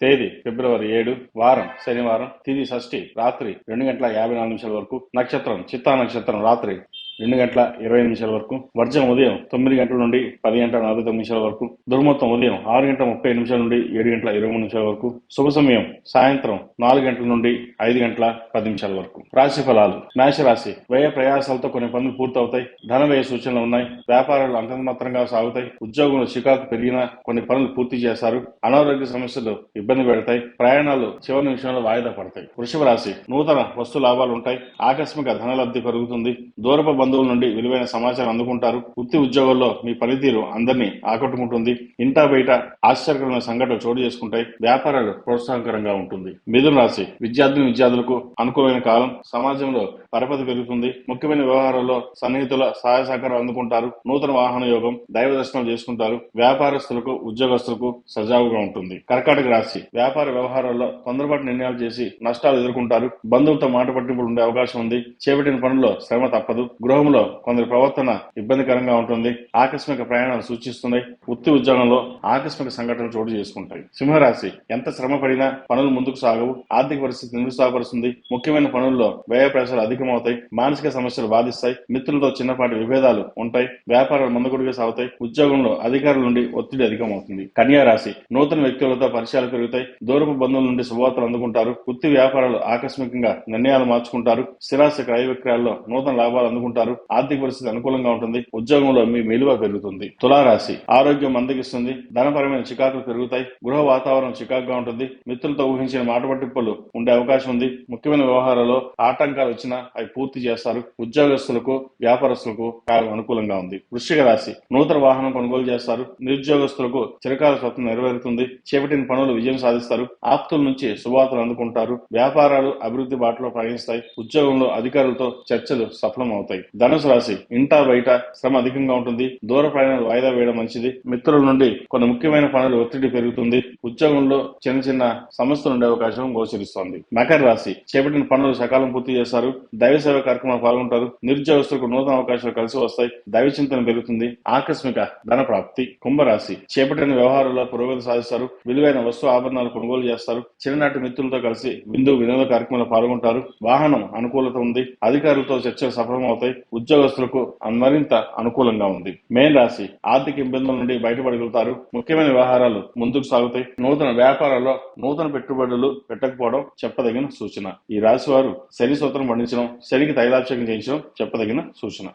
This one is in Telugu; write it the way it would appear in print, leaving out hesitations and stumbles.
తేదీ ఫిబ్రవరి 7, వారం శనివారం, తిథి షష్ఠి, రాత్రి 2:54 వరకు, నక్షత్రం చిత్తా నక్షత్రం రాత్రి 2:20 వరకు, వర్జం ఉదయం 9 గంటల నుండి 10:49 వరకు, దుర్ముహూర్తం ఉదయం 6:30 నుండి 7:23 వరకు, శుభ సమయం సాయంత్రం 4 గంటల నుండి 5:10 వరకు. రాశి ఫలాలు. మేషరాశి. వ్యయ ప్రయాసాలతో కొన్ని పనులు పూర్తవుతాయి. ధన వ్యయ సూచనలు ఉన్నాయి. వ్యాపారాలు అంతంతమాత్రంగా సాగుతాయి. ఉద్యోగంలో చికాకు పెరిగినా కొన్ని పనులు పూర్తి చేస్తారు. అనారోగ్య సమస్యలు ఇబ్బంది పెడతాయి. ప్రయాణాలు చివరి నిమిషంలో వాయిదా పడతాయి. వృషభ రాశి. నూతన వస్తు లాభాలు ఉంటాయి. ఆకస్మిక ధనలబ్ధి పెరుగుతుంది. దూరపు బంధువుల నుండి విలువైన సమాచారం అందుకుంటారు. వృత్తి ఉద్యోగాల్లో మీ పనితీరు అందరినీ ఆకట్టుకుంటుంది. ఇంటా బయట ఆశ్చర్యకరమైన సంఘటనలు చోటు చేసుకుంటాయి. వ్యాపారాలు ప్రోత్సాహకరంగా ఉంటుంది. మిథున రాశి. విద్యార్థులకు అనుకూలమైన కాలం. సమాజంలో పరపతి పెరుగుతుంది. ముఖ్యమైన వ్యవహారాల్లో సన్నిహితుల సహాయ సహకారం అందుకుంటారు. నూతన వాహన యోగం. దైవ దర్శనం చేసుకుంటారు. వ్యాపారస్తులకు ఉద్యోగస్తులకు సజావుగా ఉంటుంది. కర్కాటక రాశి. వ్యాపార వ్యవహారాల్లో తొందరపాటు నిర్ణయాలు చేసి నష్టాలు ఎదుర్కొంటారు. బంధువులతో మాట పట్టింపులు ఉండే అవకాశం ఉంది. చేపట్టిన పనుల్లో శ్రమ తప్పదు. గృహంలో కొందరి ప్రవర్తన ఇబ్బందికరంగా ఉంటుంది. ఆకస్మిక ప్రయాణాలు సూచిస్తున్నాయి. వృత్తి ఉద్యోగంలో ఆకస్మిక సంఘటనలు చోటు చేసుకుంటాయి. సింహరాశి. ఎంత శ్రమ పడినా పనులు ముందుకు సాగవు. ఆర్థిక పరిస్థితి నిరుత్సాహపరుస్తుంది. ముఖ్యమైన పనుల్లో వ్యయ ప్రయాసాలు అధికమవుతాయి. మానసిక సమస్యలు బాధిస్తాయి. మిత్రులతో చిన్నపాటి విభేదాలు ఉంటాయి. వ్యాపారాలు మందకొడిగా సాగుతాయి. ఉద్యోగంలో అధికారుల నుండి ఒత్తిడి అధికమవుతుంది. కన్యా రాశి. నూతన వ్యక్తులతో పరిచయాలు పెరుగుతాయి. దూరపు బంధువుల నుండి శుభవార్తలు అందుకుంటారు. వృత్తి వ్యాపారాలు ఆకస్మికంగా నిర్ణయాలు మార్చుకుంటారు. స్థిరాస్తి క్రయ విక్రయాల్లో నూతన లాభాలు అందుకుంటారు. ఆర్థిక పరిస్థితి అనుకూలంగా ఉంటుంది. ఉద్యోగంలో మీ విలువ పెరుగుతుంది. తులారాశి. ఆరోగ్యం మందగిస్తుంది. ధనపరమైన చికాకులు పెరుగుతాయి. గృహ వాతావరణం చికాకుగా ఉంటుంది. మిత్రులతో ఊహించిన మాట పట్టింపులు ఉండే అవకాశం ఉంది. ముఖ్యమైన వ్యవహారాల్లో ఆటంకాలు వచ్చినా అవి పూర్తి చేస్తారు. ఉద్యోగస్తులకు వ్యాపారస్తులకు కాలం అనుకూలంగా ఉంది. వృశ్చిక రాశి. నూతన వాహనం కొనుగోలు చేస్తారు. నిరుద్యోగస్తులకు చిరకాల స్వప్నం నెరవేరుతుంది. చేపట్టిన పనులు విజయం సాధిస్తారు. ఆప్తుల నుంచి శుభవార్తలు అందుకుంటారు. వ్యాపారాలు అభివృద్ధి బాటలో ప్రయాణిస్తాయి. ఉద్యోగంలో అధికారులతో చర్చలు సఫలం అవుతాయి. ధనుసు రాశి. ఇంటా బయట శ్రమ అధికంగా ఉంటుంది. దూర ప్రయాణాలు వాయిదా వేయడం మంచిది. మిత్రుల నుండి కొన్ని ముఖ్యమైన పనులు ఒత్తిడి పెరుగుతుంది. ఉద్యోగంలో చిన్న చిన్న సమస్యలు ఉండే అవకాశం గోచరిస్తోంది. మకర రాశి. చేపట్టిన పనులు సకాలం పూర్తి చేస్తారు. దైవ సేవ కార్యక్రమాలు పాల్గొంటారు. నిరుద్యోగస్తులకు నూతన అవకాశాలు కలిసి వస్తాయి. దైవ చింతన పెరుగుతుంది. ఆకస్మిక ధన ప్రాప్తి. కుంభరాశి. చేపట్టిన వ్యవహారాల్లో పురోగతి సాధిస్తారు. విలువైన వస్తు ఆభరణాలు కొనుగోలు చేస్తారు. చిన్ననాటి మిత్రులతో కలిసి వినోద కార్యక్రమాలు పాల్గొంటారు. వాహనం అనుకూలత ఉంది. అధికారులతో చర్చలు సఫలమవుతాయి. ఉద్యోగస్తులకు మరింత అనుకూలంగా ఉంది. మేన్ రాశి. ఆర్థిక ఇబ్బందుల నుండి బయటపడగలుగుతారు. ముఖ్యమైన వ్యవహారాలు ముందుకు సాగుతాయి. నూతన వ్యాపారాల్లో నూతన పెట్టుబడులు పెట్టకపోవడం చెప్పదగిన సూచన. ఈ రాశి వారు శని సూత్రం పండించడం, శనికి తైలాభిషేకం చేయించడం చెప్పదగిన సూచన.